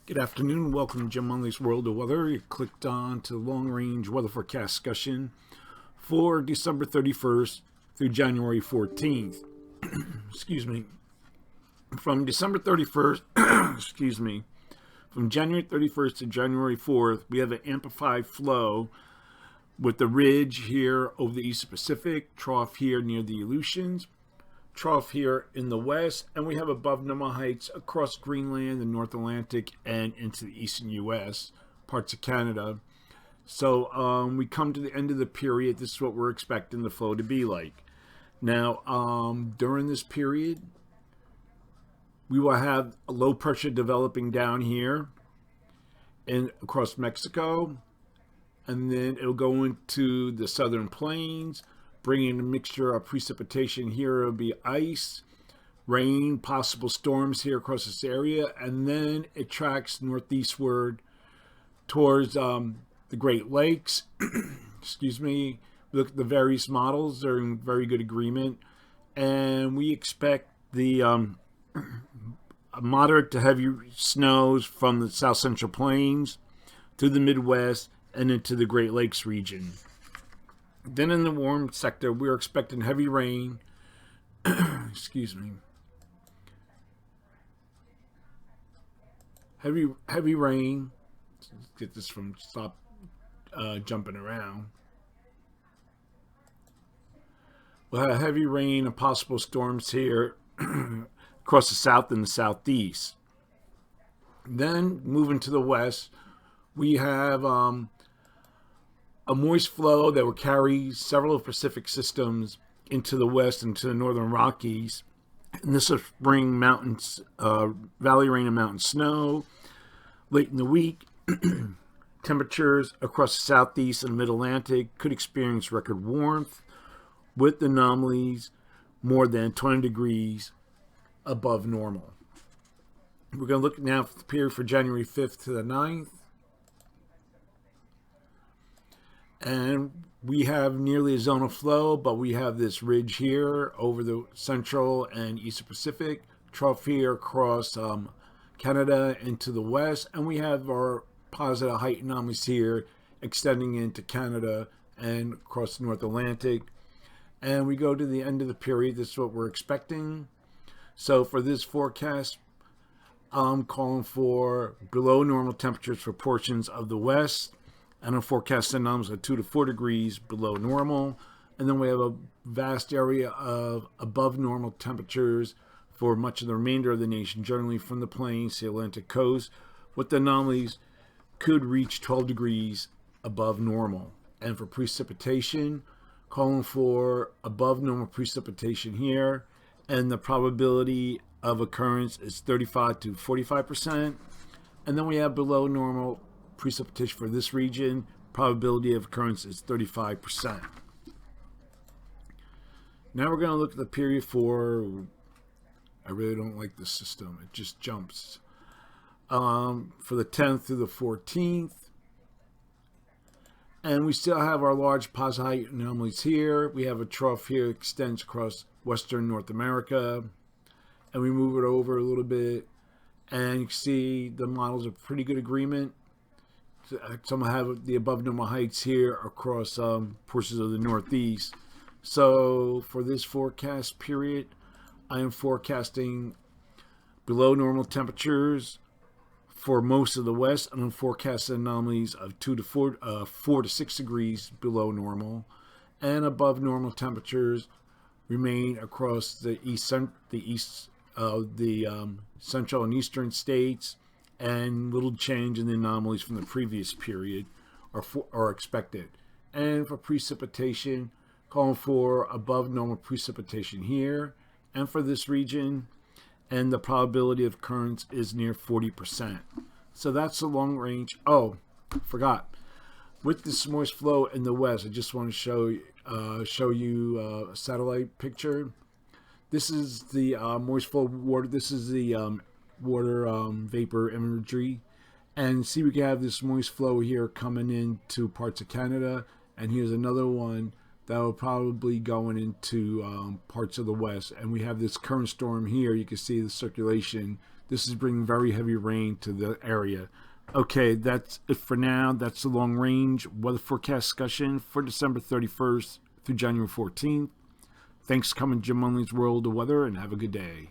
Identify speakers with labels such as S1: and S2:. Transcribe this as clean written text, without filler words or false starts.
S1: Good afternoon. Welcome to Jim Munley's World of Weather. You clicked on to long-range weather forecast discussion for December 31st through January 14th. Excuse me. From December 31st, from January 31st to January 4th, we have an amplified flow with the ridge here over the East Pacific, trough here near the Aleutians, trough here in the west, and we have above normal heights across Greenland, the North Atlantic, and into the eastern U.S., parts of Canada. So we come to the end of the period. This is what we're expecting the flow to be like. Now, during this period, we will have a low pressure developing down here and across Mexico, and then it'll go into the southern plains, bringing a mixture of precipitation. Here it'll be ice, rain, possible storms here across this area, and then it tracks northeastward towards the Great Lakes. Excuse me. Look at the various models; they're in very good agreement, and we expect the moderate to heavy snows from the south central plains to the Midwest and into the Great Lakes region. Then in the warm sector, we're expecting heavy rain. Excuse me. Heavy rain. Let's get this from stop jumping around. We'll have heavy rain and possible storms here across the south and the southeast. Then moving to the west, we have a moist flow that will carry several Pacific systems into the west, into the northern Rockies. And this will bring mountains, valley rain and mountain snow. Late in the week, temperatures across the southeast and mid-Atlantic could experience record warmth with anomalies more than 20 degrees above normal. We're going to look now at the period for January 5th to the 9th. And we have nearly a zone of flow, but we have this ridge here over the central and eastern Pacific, trough here across Canada into the west, and we have our positive height anomalies here extending into Canada and across the North Atlantic. And we go to the end of the period. This is what we're expecting. So for this forecast, I'm calling for below normal temperatures for portions of the west, and I'm forecasting anomalies of 2 to 4 degrees below normal. And then we have a vast area of above normal temperatures for much of the remainder of the nation, generally from the plains to the Atlantic coast, with the anomalies could reach 12 degrees above normal. And for precipitation, calling for above normal precipitation here, and the probability of occurrence is 35 to 45%. And then we have below normal precipitation for this region. Probability of occurrence is 35%. Now we're going to look at the period for, I really don't like this system, it just jumps, for the 10th through the 14th. And we still have our large positive height anomalies here. We have a trough here that extends across western North America, and we move it over a little bit, and you can see the models are pretty good agreement. Some have the above normal heights here across portions of the Northeast. So for this forecast period, I am forecasting below normal temperatures for most of the west, and I'm forecasting anomalies of 4 to 6 degrees below normal, and above normal temperatures remain across the central and eastern states, and little change in the anomalies from the previous period are expected. And for precipitation, calling for above normal precipitation here and for this region, and the probability of occurrence is near 40%. So that's the long range. Oh, forgot. With this moist flow in the west, I just want to show you a satellite picture. This is the moist flow water. This is the water vapor imagery, and see we can have this moist flow here coming into parts of Canada, and here's another one that will probably going into parts of the west. And we have this current storm here. You can see the circulation. This is bringing very heavy rain to the area. Okay, that's it for now. That's the long range weather forecast discussion for December 31st through January 14th. Thanks for coming to Jim Munley's World of Weather, and have a good day.